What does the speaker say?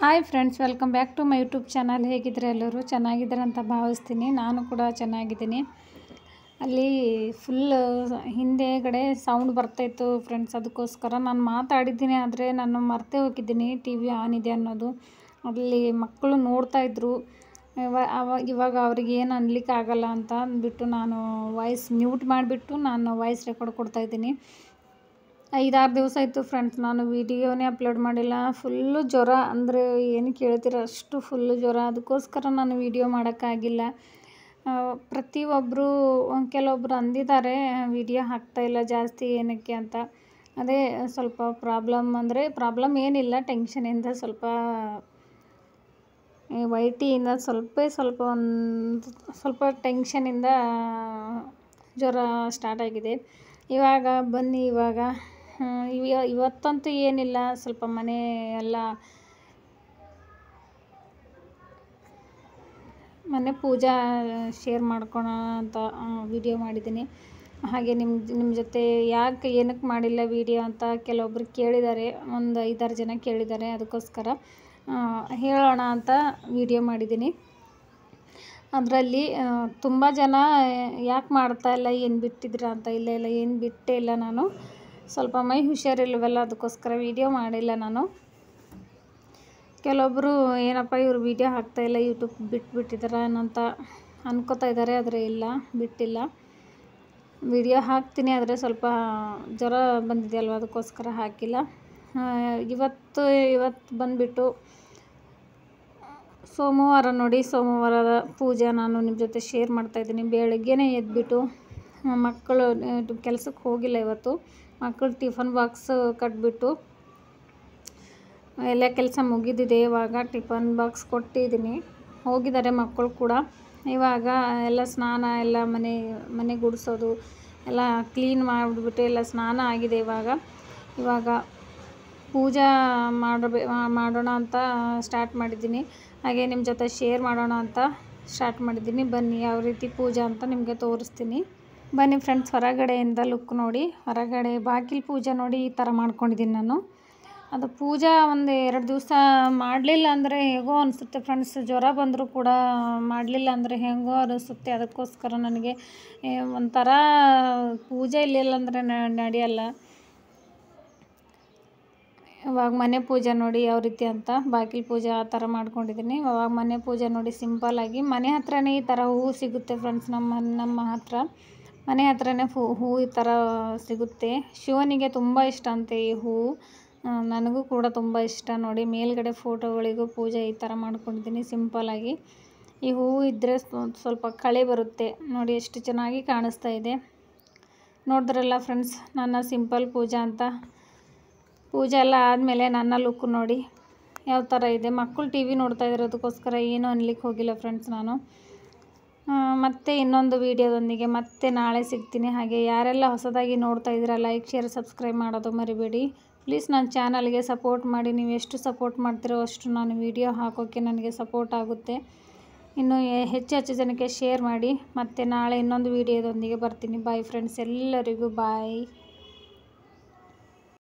Hi friends, welcome back to my YouTube channel. ಹೇಗಿದ್ರೆ ಎಲ್ಲರೂ ಚೆನ್ನಾಗಿದ್ದಾರೆ ಅಂತ ಭಾವಿಸ್ತೀನಿ. ನಾನು ಕೂಡ ಚೆನ್ನಾಗಿದ್ದೀನಿ. ಅಲ್ಲಿ ಫುಲ್ ಹಿಂದೆಗಡೆ ಸೌಂಡ್ ಬರ್ತಾಯಿತ್ತು ಫ್ರೆಂಡ್ಸ್, ಅದಕ್ಕೋಸ್ಕರ ನಾನು ಮಾತಾಡಿದ್ದೀನಿ. ಆದರೆ ನಾನು ಮರ್ತೇ ಹೋಗಿದ್ದೀನಿ ಟಿ ವಿ ಆನ್ ಇದೆ ಅನ್ನೋದು. ಅಲ್ಲಿ ಮಕ್ಕಳು ನೋಡ್ತಾಯಿದ್ರು. ಇವಾಗ ಅವ್ರಿಗೆ ಏನು ಅನ್ಲಿಕ್ಕೆ ಆಗಲ್ಲ ಅಂತ ಅಂದ್ಬಿಟ್ಟು ನಾನು ವಾಯ್ಸ್ ಮ್ಯೂಟ್ ಮಾಡಿಬಿಟ್ಟು ನಾನು ವಾಯ್ಸ್ ರೆಕಾರ್ಡ್ ಕೊಡ್ತಾಯಿದ್ದೀನಿ. 5-6 ದಿವಸ ಆಯಿತು ಫ್ರೆಂಡ್ಸ್, ನಾನು ವಿಡಿಯೋನೇ ಅಪ್ಲೋಡ್ ಮಾಡಿಲ್ಲ. ಫುಲ್ಲು ಜ್ವರ, ಅಂದರೆ ಏನು ಕೇಳ್ತೀರ ಅಷ್ಟು ಫುಲ್ಲು ಜ್ವರ. ಅದಕ್ಕೋಸ್ಕರ ನಾನು ವಿಡಿಯೋ ಮಾಡೋಕ್ಕಾಗಿಲ್ಲ. ಕೆಲವೊಬ್ಬರು ಅಂದಿದ್ದಾರೆ ವಿಡಿಯೋ ಹಾಕ್ತಾಯಿಲ್ಲ ಜಾಸ್ತಿ ಏನಕ್ಕೆ ಅಂತ. ಅದೇ ಸ್ವಲ್ಪ ಪ್ರಾಬ್ಲಮ್ ಏನಿಲ್ಲ, ಟೆನ್ಷನಿಂದ ವೈಟಿಯಿಂದ ಸ್ವಲ್ಪ ಟೆನ್ಷನಿಂದ ಜ್ವರ ಸ್ಟಾರ್ಟ್ ಆಗಿದೆ. ಇವತ್ತಂತೂ ಏನಿಲ್ಲ, ಸ್ವಲ್ಪ ಮನೆ ಪೂಜಾ ಶೇರ್ ಮಾಡ್ಕೊಳ ಅಂತ ವಿಡಿಯೋ ಮಾಡಿದ್ದೀನಿ. ಹಾಗೆ ನಿಮ್ಮ ಜೊತೆ ಏನಕ್ಕೆ ಮಾಡಿಲ್ಲ ವಿಡಿಯೋ ಅಂತ ಕೆಲವೊಬ್ರು ಕೇಳಿದ್ದಾರೆ, ಒಂದು 5-6 ಜನ ಕೇಳಿದ್ದಾರೆ. ಅದಕ್ಕೋಸ್ಕರ ಹೇಳೋಣ ಅಂತ ವಿಡಿಯೋ ಮಾಡಿದ್ದೀನಿ. ಅದರಲ್ಲಿ ತುಂಬ ಜನ ಯಾಕೆ ಮಾಡ್ತಾಯಿಲ್ಲ, ಏನು ಬಿಟ್ಟಿದ್ದೀರಾ ಅಂತ. ಇಲ್ಲ ಏನು ಬಿಟ್ಟೇ ಇಲ್ಲ, ನಾನು ಸ್ವಲ್ಪ ಮೈ ಹುಷಾರಿಲ್ವಲ್ಲ, ಅದಕ್ಕೋಸ್ಕರ ವಿಡಿಯೋ ಮಾಡಿಲ್ಲ ನಾನು. ಕೆಲವೊಬ್ಬರು ಏನಪ್ಪ ಇವರು ವಿಡಿಯೋ ಹಾಕ್ತಾಯಿಲ್ಲ, ಯೂಟ್ಯೂಬ್ ಬಿಟ್ಟಿದ್ದಾರೆ ಅಂತ ಅನ್ಕೋತಾ ಇದ್ದಾರೆ. ಆದರೆ ಇಲ್ಲ, ಬಿಟ್ಟಿಲ್ಲ. ವಿಡಿಯೋ ಹಾಕ್ತೀನಿ, ಆದರೆ ಸ್ವಲ್ಪ ಜ್ವರ ಬಂದಿದೆಯಲ್ವ, ಅದಕ್ಕೋಸ್ಕರ ಹಾಕಿಲ್ಲ. ಇವತ್ತು ಬಂದುಬಿಟ್ಟು ಸೋಮವಾರ ನೋಡಿ, ಸೋಮವಾರದ ಪೂಜೆ ನಾನು ನಿಮ್ಮ ಜೊತೆ ಶೇರ್ ಮಾಡ್ತಾಯಿದ್ದೀನಿ. ಬೆಳಗ್ಗೆನೇ ಎದ್ಬಿಟ್ಟು ಮಕ್ಕಳು ಕೆಲಸಕ್ಕೆ ಹೋಗಿಲ್ಲ ಇವತ್ತು. ಮಕ್ಕಳು ಟಿಫನ್ ಬಾಕ್ಸ್ ಕಟ್ಬಿಟ್ಟು ಎಲ್ಲ ಕೆಲಸ ಮುಗಿದಿದೆ. ಇವಾಗ ಟಿಫನ್ ಬಾಕ್ಸ್ ಕೊಟ್ಟಿದ್ದೀನಿ, ಹೋಗಿದ್ದಾರೆ ಮಕ್ಕಳು ಕೂಡ. ಇವಾಗ ಎಲ್ಲ ಸ್ನಾನ, ಎಲ್ಲ ಮನೆ ಗುಡಿಸೋದು ಎಲ್ಲ ಕ್ಲೀನ್ ಮಾಡಿಬಿಟ್ಟು ಎಲ್ಲ ಸ್ನಾನ ಆಗಿದೆ. ಇವಾಗ ಪೂಜಾ ಮಾಡೋಣ ಅಂತ ಸ್ಟಾರ್ಟ್ ಮಾಡಿದ್ದೀನಿ. ಹಾಗೆ ನಿಮ್ಮ ಜೊತೆ ಶೇರ್ ಮಾಡೋಣ ಅಂತ ಸ್ಟಾರ್ಟ್ ಮಾಡಿದ್ದೀನಿ. ಬನ್ನಿ, ಯಾವ ರೀತಿ ಪೂಜಾ ಅಂತ ನಿಮಗೆ ತೋರಿಸ್ತೀನಿ. ಬನ್ನಿ ಫ್ರೆಂಡ್ಸ್, ಹೊರಗಡೆಯಿಂದ ಲುಕ್ ನೋಡಿ. ಹೊರಗಡೆ ಬಾಗಿಲು ಪೂಜೆ ನೋಡಿ, ಈ ಥರ ಮಾಡ್ಕೊಂಡಿದ್ದೀನಿ ನಾನು. ಅದು ಪೂಜಾ 1-2 ದಿವಸ ಮಾಡಲಿಲ್ಲ ಅಂದರೆ ಹೇಗೋ ಅನಿಸುತ್ತೆ ಫ್ರೆಂಡ್ಸ್. ಜ್ವರ ಬಂದರೂ ಕೂಡ ಮಾಡಲಿಲ್ಲ ಅಂದರೆ ಹೇಗೋ ಅನಿಸುತ್ತೆ. ಅದಕ್ಕೋಸ್ಕರ ನನಗೆ ಒಂಥರ ಪೂಜೆ ಇರಲಿಲ್ಲ ಅಂದರೆ ನಡೆಯಲ್ಲ. ಇವಾಗ ಮನೆ ಪೂಜೆ ನೋಡಿ ಯಾವ ರೀತಿ ಅಂತ, ಬಾಗಿಲು ಪೂಜೆ ಆ ಥರ ಮಾಡ್ಕೊಂಡಿದ್ದೀನಿ. ಇವಾಗ ಮನೆ ಪೂಜೆ ನೋಡಿ ಸಿಂಪಲ್ಲಾಗಿ. ಮನೆ ಹತ್ರನೇ ಈ ಥರ ಹೂವು ಸಿಗುತ್ತೆ ಫ್ರೆಂಡ್ಸ್. ನಮ್ಮ ಹತ್ರ ಮನೆ ಹತ್ರನೇ ಹೂವು ಈ ಥರ ಸಿಗುತ್ತೆ. ಶಿವನಿಗೆ ತುಂಬ ಇಷ್ಟ ಅಂತೆ ಈ ಹೂವು, ನನಗೂ ಕೂಡ ತುಂಬ ಇಷ್ಟ. ನೋಡಿ, ಮೇಲ್ಗಡೆ ಫೋಟೋಗಳಿಗೂ ಪೂಜೆ ಈ ಥರ ಮಾಡ್ಕೊಂಡಿದ್ದೀನಿ ಸಿಂಪಲ್ಲಾಗಿ. ಈ ಹೂವು ಇದ್ದರೆ ಸ್ವಲ್ಪ ಕಳೆ ಬರುತ್ತೆ ನೋಡಿ, ಎಷ್ಟು ಚೆನ್ನಾಗಿ ಕಾಣಿಸ್ತಾ ಇದೆ. ನೋಡಿದ್ರಲ್ಲ ಫ್ರೆಂಡ್ಸ್, ನನ್ನ ಸಿಂಪಲ್ ಪೂಜೆ ಅಂತ. ಪೂಜೆ ಎಲ್ಲ ಆದಮೇಲೆ ನನ್ನ ಲುಕ್ ನೋಡಿ ಯಾವ ಥರ ಇದೆ. ಮಕ್ಕಳು ಟಿ ವಿ ನೋಡ್ತಾ ಇರೋದಕ್ಕೋಸ್ಕರ ಏನೂ ಅನ್ಲಿಕ್ಕೆ ಹೋಗಿಲ್ಲ ಫ್ರೆಂಡ್ಸ್ ನಾನು. ಮತ್ತೆ ಇನ್ನೊಂದು ವೀಡಿಯೋದೊಂದಿಗೆ ಮತ್ತೆ ನಾಳೆ ಸಿಗ್ತೀನಿ. ಹಾಗೆ ಯಾರೆಲ್ಲ ಹೊಸದಾಗಿ ನೋಡ್ತಾ ಇದ್ದೀರಾ, ಲೈಕ್, ಶೇರ್, ಸಬ್ಸ್ಕ್ರೈಬ್ ಮಾಡೋದು ಮರಿಬೇಡಿ ಪ್ಲೀಸ್. ನನ್ನ ಚಾನಲ್ಗೆ ಸಪೋರ್ಟ್ ಮಾಡಿ. ನೀವು ಎಷ್ಟು ಸಪೋರ್ಟ್ ಮಾಡ್ತಿರೋ ಅಷ್ಟು ನಾನು ವಿಡಿಯೋ ಹಾಕೋಕ್ಕೆ ನನಗೆ ಸಪೋರ್ಟ್ ಆಗುತ್ತೆ. ಇನ್ನೂ ಹೆಚ್ಚು ಜನಕ್ಕೆ ಶೇರ್ ಮಾಡಿ. ಮತ್ತು ನಾಳೆ ಇನ್ನೊಂದು ವೀಡಿಯೋದೊಂದಿಗೆ ಬರ್ತೀನಿ. ಬಾಯ್ ಫ್ರೆಂಡ್ಸ್, ಎಲ್ಲರಿಗೂ ಬಾಯ್.